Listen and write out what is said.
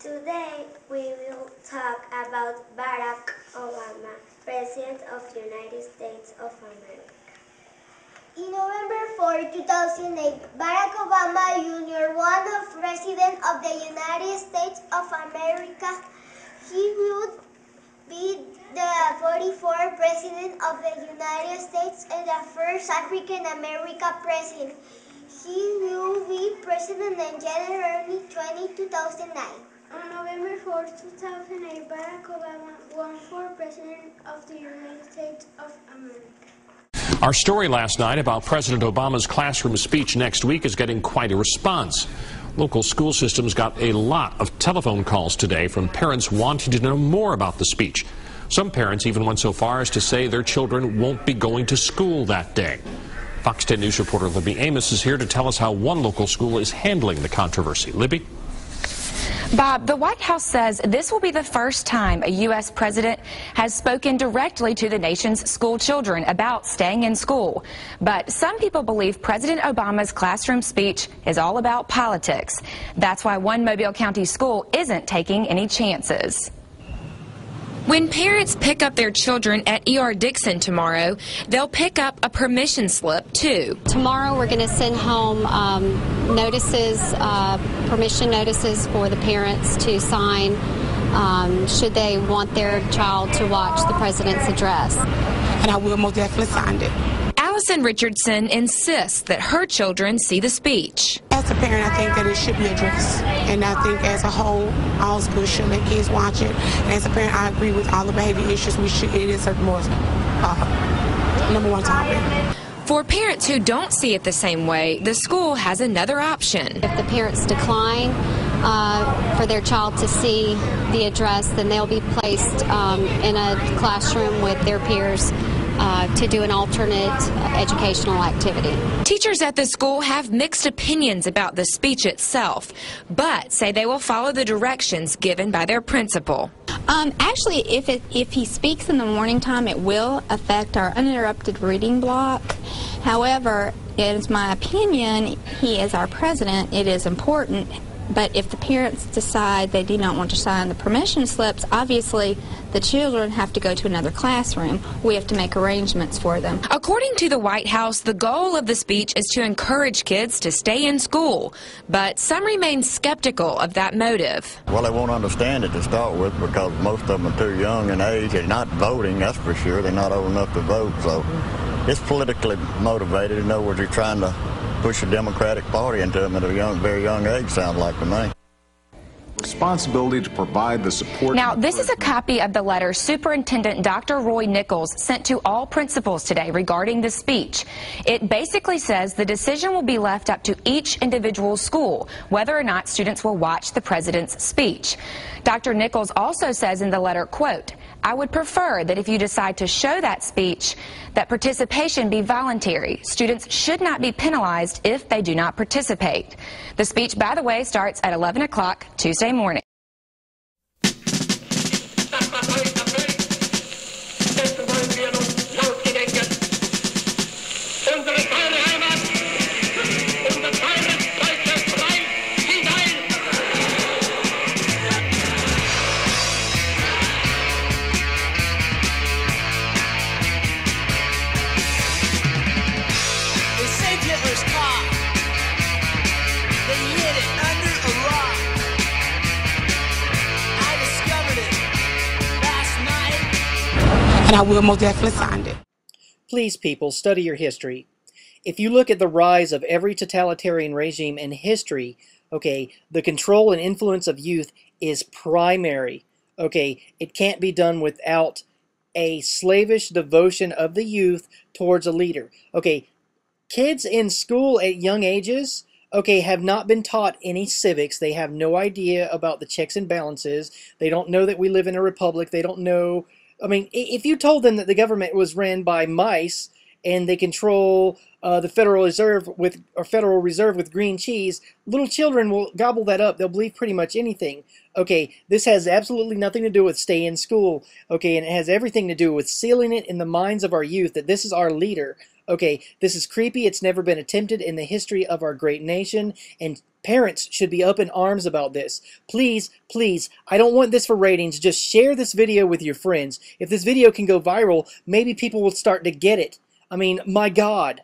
Today we will talk about Barack Obama, President of the United States of America. In November 4, 2008, Barack Obama Jr. won as President of the United States of America. He would be the 44th President of the United States and the first African-American President. He will be President on January 20, 2009. On November 4, 2008, Barack Obama won for President of the United States of America. Our story last night about President Obama's classroom speech next week is getting quite a response. Local school systems got a lot of telephone calls today from parents wanting to know more about the speech. Some parents even went so far as to say their children won't be going to school that day. Fox 10 News reporter Libby Amos is here to tell us how one local school is handling the controversy. Libby? Bob, the White House says this will be the first time a U.S. president has spoken directly to the nation's school children about staying in school. But some people believe President Obama's classroom speech is all about politics. That's why one Mobile County school isn't taking any chances. When parents pick up their children at E.R. Dixon tomorrow, they'll pick up a permission slip, too. Tomorrow we're going to send home notices, permission notices for the parents to sign should they want their child to watch the president's address. And I will most definitely sign it. Allison Richardson insists that her children see the speech. As a parent, I think that it should be addressed. And I think as a whole, all schools should let kids watch it. And as a parent, I agree with all the behavior issues. It is a more number one topic. For parents who don't see it the same way, the school has another option. If the parents decline for their child to see the address, then they'll be placed in a classroom with their peers to do an alternate educational activity. Teachers at the school have mixed opinions about the speech itself, but say they will follow the directions given by their principal. Actually, if he speaks in the morning time, it will affect our uninterrupted reading block. However, it is my opinion, he is our president, it is important. But if the parents decide they do not want to sign the permission slips, obviously the children have to go to another classroom. We have to make arrangements for them. According to the White House, the goal of the speech is to encourage kids to stay in school. But some remain skeptical of that motive. Well, they won't understand it to start with because most of them are too young in age. They're not voting, that's for sure. They're not old enough to vote. So it's politically motivated. In other words, they're trying to push the Democratic Party into them at a very young age, sounds like to me. Responsibility to provide the support. Now, this is a copy of the letter Superintendent Dr. Roy Nichols sent to all principals today regarding the speech. It basically says the decision will be left up to each individual school, whether or not students will watch the president's speech. Dr. Nichols also says in the letter, quote, "I would prefer that if you decide to show that speech, that participation be voluntary. Students should not be penalized if they do not participate." The speech, by the way, starts at 11 o'clock Tuesday morning. And I will most definitely sign it. Please, people, study your history. If you look at the rise of every totalitarian regime in history, okay, the control and influence of youth is primary. Okay, it can't be done without a slavish devotion of the youth towards a leader. Okay, kids in school at young ages, okay, have not been taught any civics. They have no idea about the checks and balances. They don't know that we live in a republic. They don't know. I mean, if you told them that the government was ran by mice and they control the Federal Reserve with green cheese, little children will gobble that up. They'll believe pretty much anything. Okay, this has absolutely nothing to do with stay in school. Okay, and it has everything to do with sealing it in the minds of our youth that this is our leader. Okay, this is creepy. It's never been attempted in the history of our great nation, and parents should be up in arms about this. Please, please, I don't want this for ratings. Just share this video with your friends. If this video can go viral, maybe people will start to get it. I mean, my God.